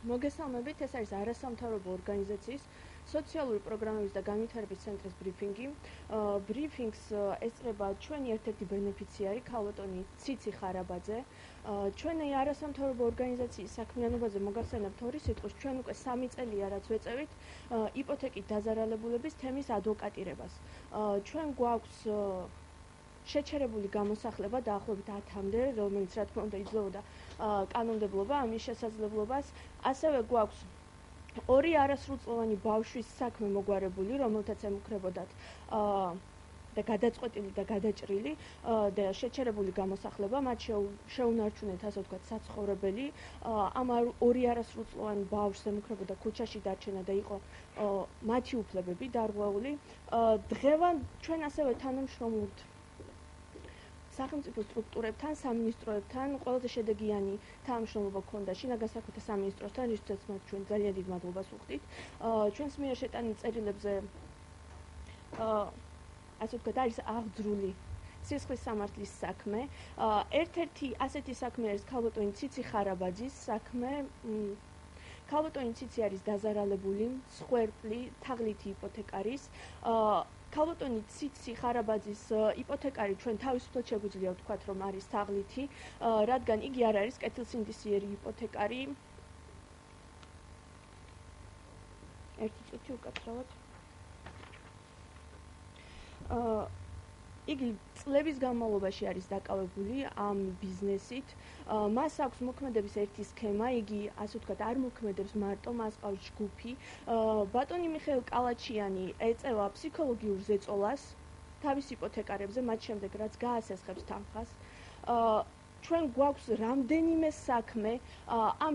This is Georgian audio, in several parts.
მოგესალმებით, ეს არის არასამთავრობო ორგანიზაციის სოციალური პროგრამების და განვითარების ცენტრის ბრიფინგი. ბრიფინგს ესწრება ჩვენი ერთ-ერთი ბენეფიციარი, ქალბატონი ციცი ხარაბაძე. ჩვენი არასამთავრობო ორგანიზაციის საქმიანობაზე მოგახსენებთ ორი სიტყვის, ჩვენ უკვე 3 წელია რაც ვეწევით იპოთეკით დაზარალებულების თემის ადვოკატირებას. ჩვენ გვაქვს შეჩერებული გამოსახლება დაახლოებით 10-მდე, რომელიც რა თქმა უნდა იძლეოდა კანონმდებლობა ამის შესაძლებლობას. ასევე გვაქვს ორი არასრულწლოვანი ბავშვის საქმე მოგვარებული, რომელთაც ემუქრებოდათ და გადაწყვეტილი და გადაჭრილი და შეჩერებული გამოსახლება, მათ შეუნარჩუნეთ, ასე ვთქვათ, საცხოვრებელი. ამ ორი არასრულწლოვანი ბავშვს ემუქრებოდა ქუჩაში დარჩენა და იყო მათი უფლებები დარღვეული. დღევანდ ჩვენ ასევე თანამშრომლობთ სახელმწიფო სტრუქტურებთან, სამინისტროებთან, ყველაზე შედეგიანი თანამშრომლობა გქონდა შინაგან საქმეთა სამინისტროსთან, რისთვისაც მათ ჩვენ ძალიან დიდ მადლობას ვუხდით. ჩვენს მიერ შეტანილ წერილებზე ასე ვთქვათ, არის აღძრული სისხლის სამართლის საქმე. ერთ-ერთი ასეთი საქმე არის ქალბატონი ციცი ხარაბაძის საქმე. ქალბატონი ციცი არის დაზარალებული, მსხვერპლი, თაღლითი იპოთეკარის. ქალბატონი ციცი ხარაბაძის იპოთეკარი ჩვენ თავისუფლად შეგვიძლია ვთქვათ, რომ არის თაღლითი, რადგან იგი არ არის კეთილსინდისიერი იპოთეკარი. ერთი წუთი უკაცრავად. იგი წლების განმავლობაში არის დაკავებული ამ ბიზნესით. მას აქვს მოქმედების ერთი სქემა, იგი ასე ვთქვათ, არ მოქმედებს მარტო, მას ყავს ჯგუფი. ბატონი მიხეილ კალაჩიანი ეწევა ფსიქოლოგიურ ზეწოლას თავის იპოთეკარებზე, მათ შემდეგ რაც გაასესხებს თანხას. ჩვენ გვაქვს რამდენიმე საქმე ამ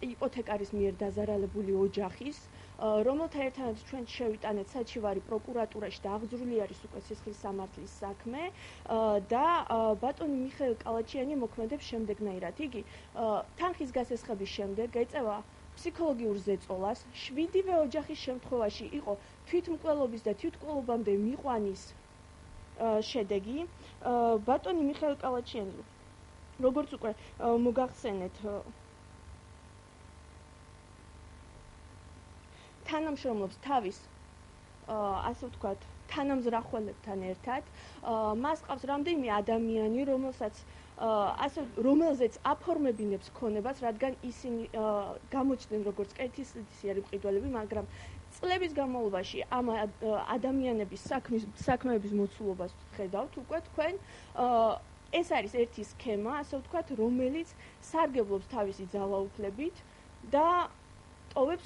იპოთეკარის მიერ დაზარალებული ოჯახის, რომელთა ერთადაც ჩვენ შევიტანეთ საჩივარი პროკურატურაში და აღძრული არის უკვე სისხლის სამართლის საქმე და ბატონი მიხეილ კალაჩიანი მოქმედებს შემდეგნაირად. იგი თანხის გასესხების შემდეგ ეწევა ფსიქოლოგიურ ზეწოლას, 7-ვე ოჯახის შემთხვევაში იყო თვითმკვლელობის და თვითმკვლელობამდე მიყვანის შედეგი. ბატონი მიხეილ კალაჩიანი, როგორც უკვე მოგახსენეთ, თანამშრომლობს თავის ასე ვთქვათ, თანამზრახველებთან ერთად. მას ყავს რამდენიმე ადამიანი, რომელზეც აფორმებინებს ქონებას, რადგან ისინი გამოჩნდნენ როგორც კეთილსინდისიერი მყიდველები, მაგრამ წლების განმავლობაში ამ ადამიანების საქმეების მოცულობას ხედავთ უკვე თქვენ. ეს არის ერთი სქემა, ასე ვთქვათ, რომელიც სარგებლობს თავისი ძალაუფლებით და ტოვებს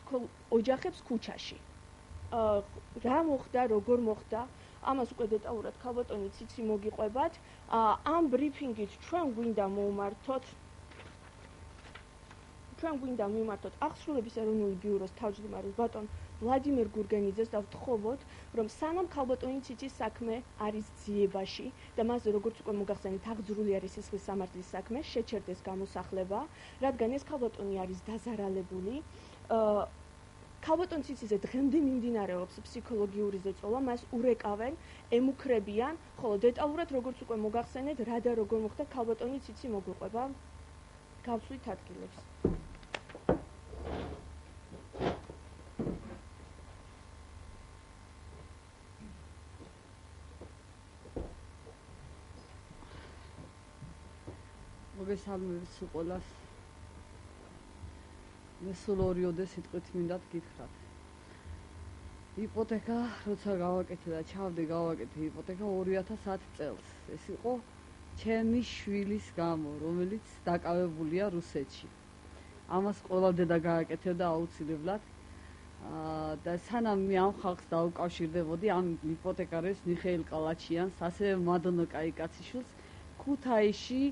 ოჯახებს ქუჩაში. რა მოხდა, როგორ მოხდა, ამას უკვე დეტალურად ქალბატონი ციცი მოგიყვებათ. ამ ბრიფინგით ჩვენ გვინდა მივმართოთ აღსრულების ეროვნული ბიუროს თავმჯდომარეს ბატონ ვლადიმერ გურგენიძეს და ვთხოვოთ, რომ სანამ ქალბატონი ციცის საქმე არის ძიებაში და მასზე როგორც უკვე მოგახსენეთ, აღძრული არის სისხლის სამართლის საქმე, შეჩერდეს გამოსახლება, რადგან ეს ქალბატონი არის დაზარალებული. ქალბატონ ციციზე დღემდე მიმდინარეობს ფსიქოლოგიური ზეწოლა, მას ურეკავენ, ემუქრებიან, ხოლო დეტალურად როგორც უკვე მოგახსენეთ, რა და როგორ მოხდა ქალბატონი ციცი მოგვიყვება გავსვით ადგილებს. მოგესალმებით სულ ყველას. მე სულ 2 სიტყვით მინდა გითხრათ. იპოთეკა, როცა გავაკეთე და ჩავდე გავაკეთე იპოთეკა 2010 წელს. ეს იყო ჩემი შვილის გამო, რომელიც დაკავებულია რუსეთში. ამას ყველა დედა გააკეთებდა აუცილებლად. და სანამ მე ამ ხალხს დაუკავშირდებოდი, ამ იპოთეკარებს მიხეილ კალაჩიანს, ასევე მადონო კაიკაციშვილს, ქუთაისში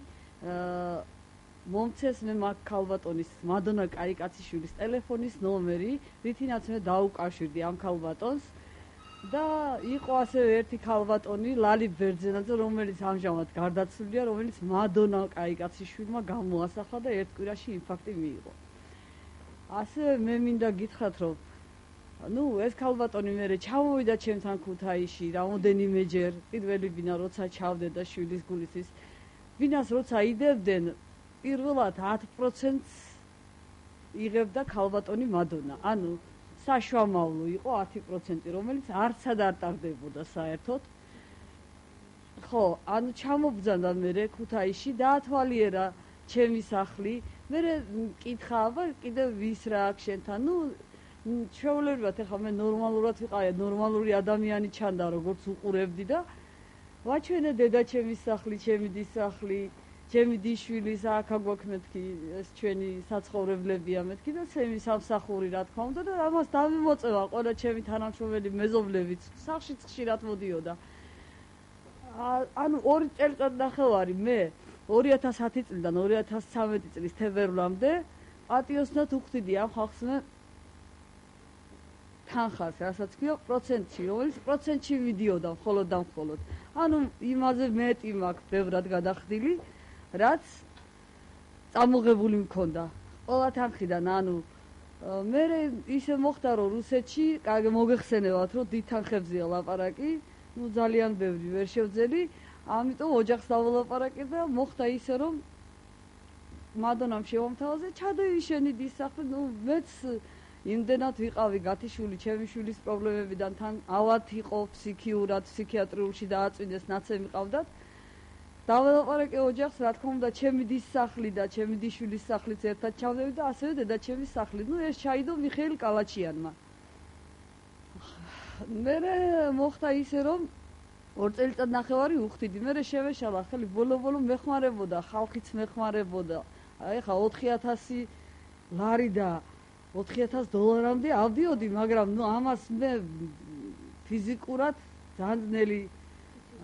მომცეს მე მაგ ქალბატონის მადონა კაიკაციშვილის ტელეფონის ნომერი, რითინაც მე დაუკავშირდი ამ ქალბატონს და იყო ასევე ერთი ქალბატონი ლალი ბერძენაძე, რომელიც ამჟამად გარდაცვლილია, რომელიც მადონა კაიკაციშვილმა გამოასახლა და ერთ კვირაში ინფარქტი მიიღო. ასევე მე მინდა გითხრათ, რომ ეს ქალბატონი მერე ჩამოვიდა ჩემთან ქუთაისში რამოდენიმეჯერ, პირველი ბინა როცა ჩავდე და შვილის გულისთვის ბინას როცა იდებდნენ პირველად 10%-ს იღებდა ქალბატონი მადონა. ანუ საშუალო იყო 10%, რომელიც არცად არ ტარდებოდა საერთოდ. ხო, ანუ ჩამობძანდა მე ქუთაისში, დაათვალიერა ჩემი სახლი, მე მკითხა, აბა კიდევ ვის რა აქვს შენთან, ჩვეულებრივად ეხლა მე ნორმალურად ვიყავი, ნორმალური ადამიანი ჩანდა, როგორც უყურებდი და ვაჩვენე დედაჩემის სახლი, ჩემი დის სახლი, ჩემი დიშვილის აქა გვაქვს მეთქი, ეს ჩვენი საცხოვრებლებია მეთქი და ჩემი სამსახური რა თქმა უნდა და ამას დავიმოწევა ყველა ჩემი თანამშრომელი მეზობლებიც, სახლშიც ხშირად მოდიოდა. ანუ 2 წელიწადნახევარი მე 2010 წლიდან 2013 წლის თებერვლამდე პატიოსნად უხდიდი ამ ხალხს მე თანხას, რასაც ქვია პროცენტში, რომელიც პროცენტში მიდიოდა მხოლოდ და მხოლოდ. ანუ იმაზე მეტი მაქვს ბევრად გადახდილი, რაც წამოღებული მქონდა. ყველა თანხიდან, ანუ მე ისე მოხდა, რომ რუსეთში, კარგი მოგეხსენებათ, რომ დიდ თანხებზეა ლაპარაკი, ძალიან ბევრი ვერ შევძელი, ამიტომ ოჯახს დავალაპარაკე და მოხდა ისე, რომ მადონამ შევამთავაზე, ჩადევი შენი დის სახლი, მეც იმდენად ვიყავი გათიშული ჩემი შვილის პრობლემებიდან, თან ავად იყო ფსიქიურად, ფსიქიატრიულში დააწვინეს, ნაცემი ყავდათ. დავალაპარაკე ოჯახს, რა თქმა უნდა, ჩემი დის სახლი და ჩემი დიშვილის სახლიც ერთად ჩავდები და ასევე დედაჩემის სახლი. ეს ჩაიდო მიხეილ კალაჩიანმა. მე მოხდა ისე, რომ 2 წელიწადნახევარი უხდიდი, მე შევეშალა ხელი, ბოლო-ბოლო მეხმარებოდა, ხალხიც მეხმარებოდა. აი ხა 4000 ლარი და 4000 დოლარამდე ავდიოდი, მაგრამ ამას მე ფიზიკურად ძალიან ძნელი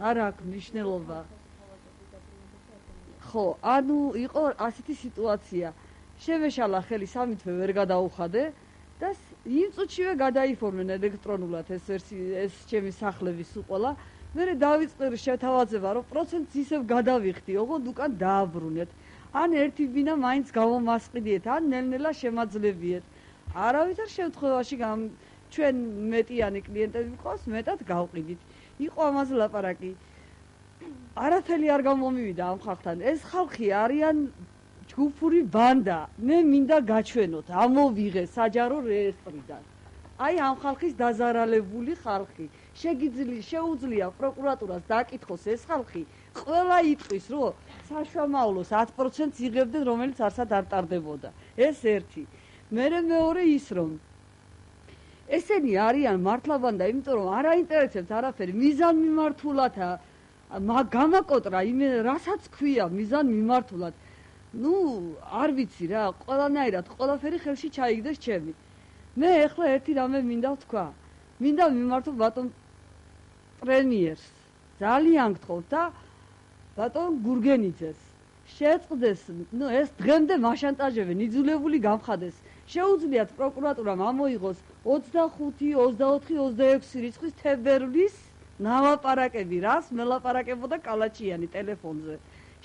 არ აქვს მნიშვნელობა. ხო, ანუ იყო ასეთი სიტუაცია. შევეშალა ხელი, სამითვე ვერ გადაუხადე და იმ წუთშივე გადაიფორმენ ელექტრონულად ეს ჩემი სახლების უყოლა. მე დავიწყე შეთავაზება, რომ პროცენტს ისევ გადავიხდი, ოღონდ უკან დააბრუნეთ. ან ერთი ბინა მაინც გავომასყიდიეთ, ან ნელ-ნელა შემაძლებიეთ. არავითარ შემთხვევაში ჩვენ მეტიანი კლიენტები მყავს, მეტად გავყიდით. იყო ამაზე ლაპარაკი. არაფერი არ გამომივიდა ამ ხალხთან. ეს ხალხი არიან ჯგუფური ბანდა. მე მინდა გაჩვენოთ, ამოვიღე საჯარო რეესტრიდან. აი ამ ხალხის დაზარალებული ხალხი. შეუძლია პროკურატურას დაკითხოს ეს ხალხი, ყველა იტყვის, რომ საშუალოს 10%-ს იღებდნენ, რომელიც არსად არ ტარდებოდა. ეს ერთი. მერე მეორე ის, რომ ესენი არიან მართლაბანდა, იმიტომ რომ არ აინტერესებს არაფერი, მიზანმიმართულათა გამაკოტრა, რასაც ქვია მიზანმიმართულად. არ ვიცი რა, ყველანაირად, ყველაფერი ხელში ჩაიგდეს ჩემი. მე ეხლა ერთი რამე მინდა ვთქვა. მინდა მიმართო ბატონ პრემიერს. ძალიან გთხოვთ და ბატონ გურგენიძეს. შეწყდეს, ეს დღემდე მაშანტაჟებენ, იძულებული გამხადეს. შეუძლიათ პროკურატურამ ამოიღოს 25, 24, 26 რიცხვის თებერვლის ნალაპარაკები, რას მელაპარაკებოდა კალაჩიანი ტელეფონზე.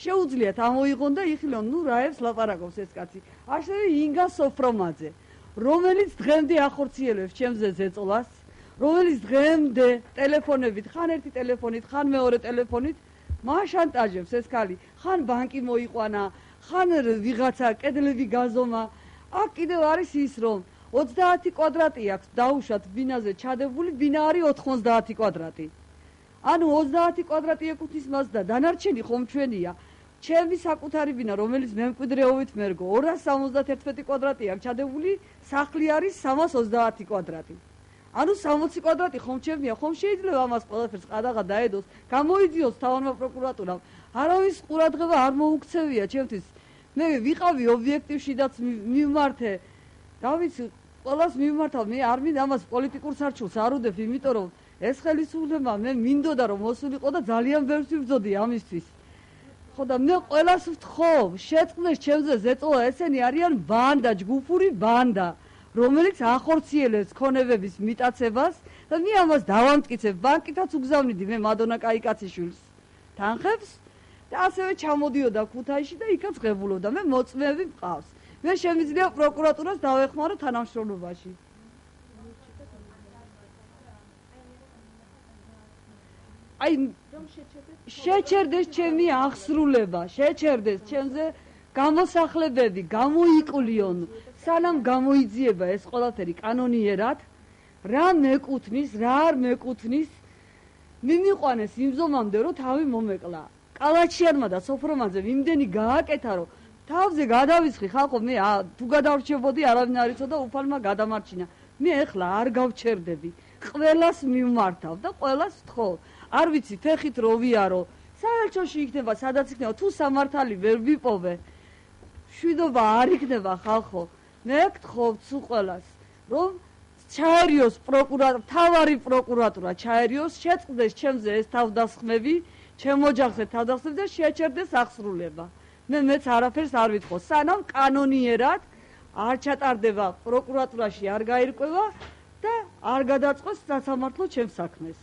შეუძლიათ ამოიღონ და იხილონ, რაებს ლაპარაკობს ეს კაცი. ასევე ინგა სოფრომაძე, რომელიც დღემდე ახორციელებს ჩემზე ზეწოლას, რომელიც დღემდე ტელეფონებით, ხან ერთი ტელეფონით, ხან მეორე ტელეფონით მაშანტაჟებს ეს ქალი. ხან ბანკი მოიყვანა, ხან ვიღაცა კედლები გაზომა. აქ კიდევ არის ის, რომ 30 კვადრატი აქვს დაუშვათ ბინაზე ჩადებული, ბინა არის 90 კვადრატი. ანუ 30 კვადრატი ეკუთვნის მას და დანარჩენი ხომ ჩვენია. ჩემი საკუთარი ბინა, რომელიც მემკვიდრეობით მერგო 271 კვადრატი აქვს ჩადებული, სახლი არის 330 კვადრატი. ანუ 60 კვადრატი ხომ ჩემია, ხომ შეიძლება ამას ყველაფერს ყადაღა დაედოს, გამოიძიოს თავმა პროკურატურამ. არავის ყურადღება არ მოუქცევია ჩემთვის. მე ვიყავი ობიექტივშიდაც მივმართე. რა ვიცი, ყველას მივმართავ, მე არ მინდა ამას პოლიტიკურ სარჩულს არ უდებ, იმიტომ რომ ეს ხელისუფლება მე მინდოდა რომ მოსულიყო და ძალიან ბევრს ვიბრძოდი ამისთვის. ხო და მე ყველას ვთხოვ, შეწყდეს ჩემზე ზეწოლა, ესენი არიან ბანდა, ჯგუფური ბანდა, რომელიც ახორციელებს ქონებების მიტაცებას და მე ამას დავამტკიცებ, ბანკითაც უგზავნიდი მე მადონა კაიკაციშვილს თანხებს და ასევე ჩამოდიოდა ქუთაისში და იქაც ღებულობდა. მე მოწმეები მყავს. მე შემიძლია პროკურატურას დავეხმარო თანამშრომლობაში. აი შეჩერდეს ჩემი აღსრულება, შეჩერდეს ჩემზე გამოსახლებები, გამოიკვლიონ სანამ გამოიძიება ეს ყველაფერი კანონიერად, რა მეკუთვნის, რა არ მეკუთვნის, მიმიყვანეს იმ ზომამდე, რომ თავი მომეკლა. კალაჩიანმა და სოფრომაძემ იმდენი გააკეთა, რომ თავზე გადავისხი ხალხო, მე თუ გადავრჩებოდი, არავინ არ იცოდა, უფალმა გადამარჩინა. მე ეხლა არ გავჩერდები. ყველას მიმართავ და ყველას ვთხოვ. არ ვიცი, ფეხით რო ვიარო, საელჩოში იქნება, სადაც იქნება, თუ სამართალი ვერ ვიპოვე, შვიდობა არ იქნება ხალხო. მე გთხოვთ სულ ყველას, რომ ჩაერიოს მთავარი პროკურატურა ჩაერიოს, შეწყდეს ჩემზე ეს თავდასხმები, ჩემ ოჯახზე თავდასხმები და შეჩერდეს აღსრულება. მეც არაფერს არ ვითხოვ, სანამ კანონიერად არ ჩატარდება პროკურატურაში, არ გაირკვევა და არ გადაწყვეტს სასამართლო ჩემ საქმეს.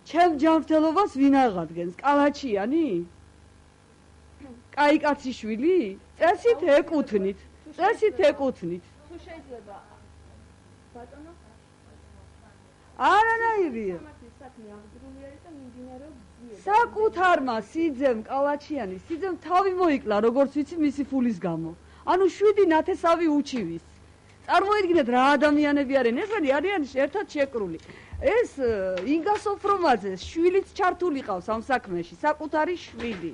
ჩემ ჯანმრთელობას ვინ აღადგენს? კალაჩიანი? კაიკაციშვილი? წესით ეკუთვნით. წესით ეკუთვნით. თუ შეიძლება ბატონო არანაირია. საქმე აღძრული არის და მიმდინარეობს ძიება. საკუთარმა სიძემ კალაჩიანი, სიძემ თავი მოიკლა, როგორც ვიცი, მისი ფულის გამო. ანუ 7 ნათესავი უჩივის. წარმოიდგინეთ რა ადამიანები არიან, ესენი არიან ერთად შეკრული. ეს ინგა სოფრომაძეს შვილიც ჩართული ყავს ამ საქმეში, საკუთარი შვილი.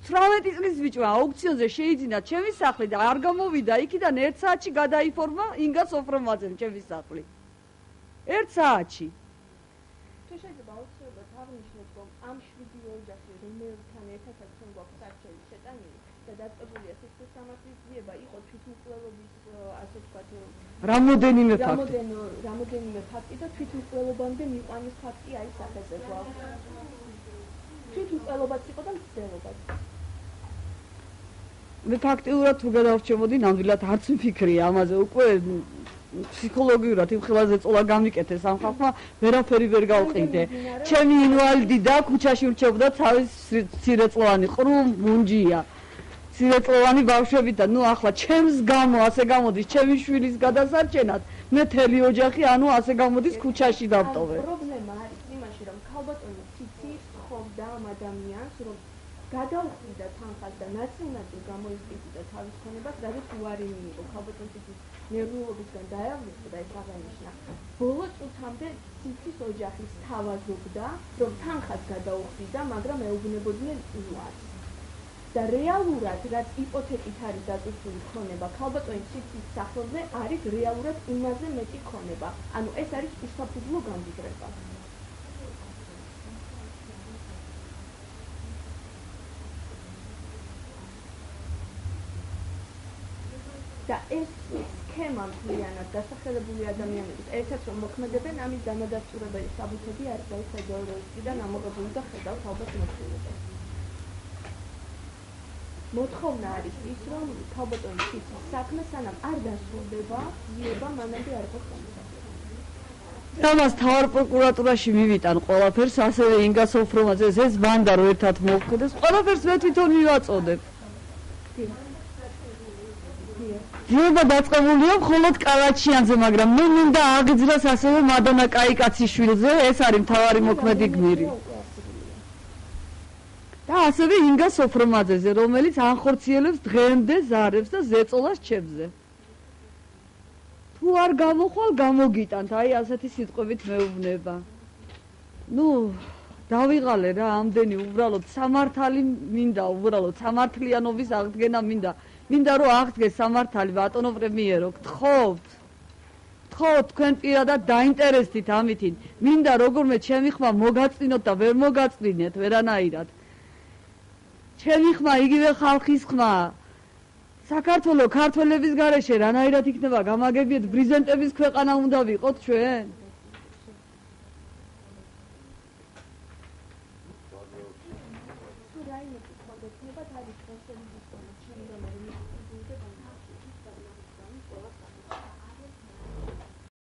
18 წლის ბიჭმა აუქციონზე შეიძინა ჩემი სახლი და არ გამოვიდა იქიდან 1 საათში გადაიფორმა ინგა სოფრომაძემ ჩემი სახლი. 1 საათში. თუ შეიძლება აუცილებლად აღნიშნოთ, რომ ამ 7 ოჯახი, რომელთან ერთადაც გვაქვს არჩევის შეტანილი და დაწყებულია სიცხის სამართლის ძიება, იყო თვითმკვლელობის, ასე ვთქვათ, რამოდენიმე ფაქტი და თვითმკვლელობამდე მიყვანის ფაქტი არის სახეზე გვაქვს. თვითმკვლელობაც იყო და მცდელობაც. მე ფაქტიურად თუ გადავრჩებოდი, ნამდვილად არც მფიქრია ამაზე, უკვე ფსიქოლოგიურად იმ ხილაზე წოლა გამიკეთეს ამ ხალხმა, ვერაფერი ვერ გავყიდე. ჩემი ინვალიდი და ქუჩაში ვრჩებოდა თავის მცირეწლოვანი ყრუ მუნჯია. მცირეწლოვანი ბავშვები და ნუ ახლა ჩემს გამო ასე გამოდის ჩემი შვილის გადასარჩენად, მე თელი ოჯახი ანუ ასე გამოდის ქუჩაში დავტოვე. პრობლემა არის იმაში, რომ ქალბატონი ციცი ხოვდა ამ ადამიანს, რომ გადაუხდიდა თანხას და ნაწილ-ნაწილ გამოიყიდა თავის ქონებას, რადგან უარი მიიღო ქალბატონის ციცის ნერვიულობისგან დაევლისდა და ეს აღანიშნა. ბოლო წუთამდე ციცის ოჯახის თავაზობდა, რომ თანხას გადაუხდიდა, მაგრამ ეუბნებოდნენ უარს. და რეალურად, რაც იპოთეკით არის დაწესებული ქონება, ქალბატონის ციცის სახელზე არის რეალურად იმაზე მეტი ქონება. ანუ ეს არის უსაფუძვლო გამდიდრება. და ეს სქემა მთლიანად დასახელებული ადამიანების ერთად რომ მოქმედებენ, ამის დამადასტურებელი საბუთები არის საიდეოლოგიიდან ამოღებული და ხედავთ ალბათ მოხდენობას. მოთხოვნა არის ის, რომ ქალბატონის ციცის საქმე სანამ არ დასრულდება, ძიება მანამდე არ იყო ხელმისაწვდომი. ამას თავარ პროკურატურაში მივიტან ყველაფერს, ასევე ინგა სოფრომაძეს ეს ბანდა რო ერთად მოხდეს, ყველაფერს მე თვითონ მივაწოდებ. ძიება დაწყებულია მხოლოდ კალაჩიანზე, მაგრამ მე მინდა აღიძრას ასევე მადონა კაიკაციშვილზე, ეს არის მთავარი მოქმედი გმირი. და ასევე ინგა სოფრომაძეზე, რომელიც ანხორციელებს დღემდე ზარებს და ზეწოლას ჩემზე. თუ არ გამოხვალ, გამოგიტანთ, აი ასეთი სიტყვებით მეუბნება. ნუ დავიღალე რა ამდენი, უბრალოდ სამართალი მინდა, უბრალოდ სამართლიანობის აღდგენა მინდა. მინდა რომ აღდგეს სამართალი ბატონო პრემიერო, გთხოვთ. გთხოვთ თქვენ პირადად დაინტერესდით ამითი. მინდა როგორმე ჩემი ხმა მოგაწვინოთ და ვერ მოგაწვინეთ ვერანაირად. ჩემი ხმა იგივე ხალხის ხმა. საქართველოს ქართველების გარეშე რანაირად იქნება გამაგებიეთ, ბრიზენტების ქვეყანა უნდა ვიყოთ ჩვენ?